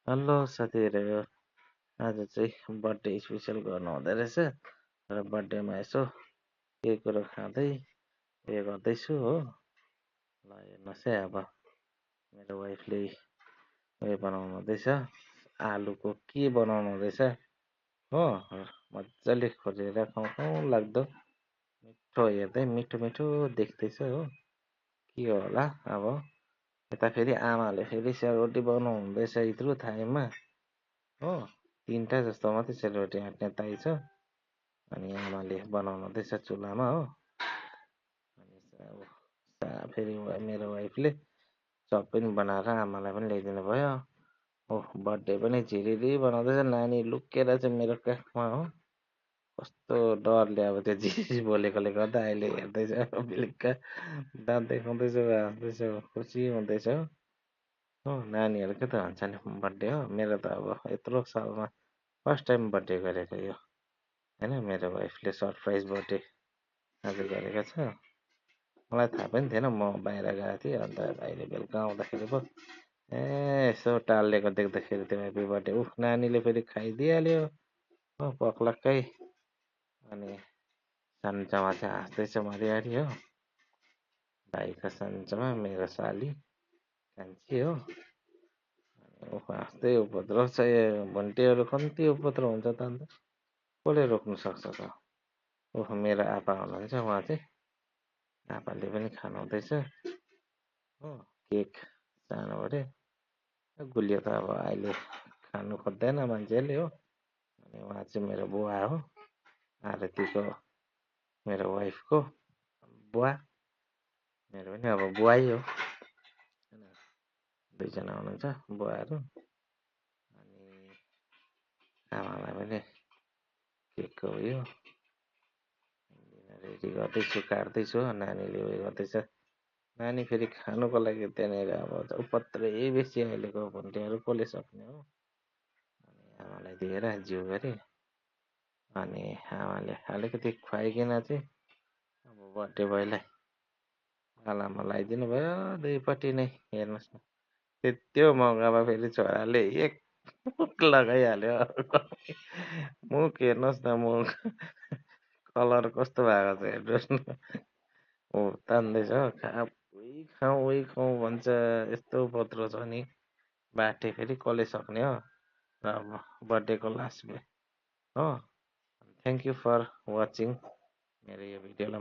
Hello साथीहरू, आज चाहिँ बर्थडे स्पेसल गर्नु हुँदै रहेछ र बर्थडेमा यसो केही कुरो खाँदै उयो गर्दैछु हो। ल हेर्नुहोस् है, अब मेरो वाइफले उयो बनाउनु हुँदैछ, आलुको के बनाउनु हुँदैछ हो। मजाले खोजेर खाउँ खाउँ लाग्दो मिठो, हेर्दै मिठो मिठो देख्दैछ हो। के होला अब। यता फेरि आमाले फेरि सेलरोटी बनाउनु हुँदैछ यत्रो टाइममा हो। 3टा जस्तो मात्रै सेलरोटी आँट्ने ताई छ, अनि आमाले बनाउनु हुँदैछ चुल्हामा हो। अनि फेरि मेरो वाइफले चप पनि बनाएर आमालाई पनि ल्याइदिनु भयो। ओह, बर्थडे पनि झिलिली बनाउँदैछ, नानी लुकेर चाहिँ मेरो काखमा हो। कस्तो डरले अब त्यो झिझी बोलेकोले गर्दा अहिले हेर्दैछ, बेलुका दाँत देखाउँदैछ, हाँस्दैछ, खुसी हुँदैछ हो। नानीहरूकै त हुन्छ नि बर्थडे हो। मेरो त अब यत्रो सालमा फर्स्ट टाइम बर्थडे गरेको यो होइन। मेरो वाइफले सरप्राइज बर्थडे आज गरेको छ। मलाई थाहा पनि थिएन, म बाहिर गएको थिएँ। अन्त अहिले बेलुका आउँदाखेरि पो यसो टालिएको देख्दाखेरि त्यो ह्याप्पी बर्थडे नानीले फेरि खाइदिइहाल्यो हो पक्लक्कै। अनि सन्चमा चाहिँ हाँस्दैछ मरियारी हो। भाइको सन्चमा मेरो साली कान्छी हो। हाँस्दै उपद्रो छ, भन्टीहरू कम्ती उपद्रो हुन्छ त अन्त कसले रोक्नु सक्छ त। मेरो आप्पा हुनुहुन्छ, उहाँ चाहिँ आप्पाले पनि खानु हुँदैछ हो। केक सानो अरे गुलियो त अब अहिले खानु खोज्दैन मान्छेले हो। अनि उहाँ चाहिँ मेरो बुवा हो, आरतीको मेरो वाइफको बुवा। मेरो पनि अब बुवै हो, दुईजना हुनुहुन्छ बुवाहरू। अनि आमालाई पनि केकको उयो रेडी गर्दैछु, काट्दैछु। नानीले उयो गर्दैछ, नानी फेरि खानुको लागि त्यहाँनिर अब उपत्रै बेसी अहिलेको भन्टीहरू कसले सक्ने हो। अनि आमालाई दिएर जिउ गरेँ। अनि आमाले अलिकति खुवाइकन चाहिँ अब बर्थडे बोयलाई गालामा लगाइदिनु भयो दुईपट्टि नै। हेर्नुहोस् न, त्यो मौकामा फेरि छोराले एक मुख लगाइहाल्यो। मुख हेर्नुहोस् न, मुख कलर कस्तो भएको छ हेर्नुहोस् न। ऊ तान्दैछ हो, उही खाउँ उही खाउँ भन्छ। यस्तो पत्रो छ नि, बाटे फेरि कसले सक्ने हो। र अब बर्थडेको लास्ट हो। थ्याङ्क यू फर वाचिङ मेरो यो भिडियोलाई।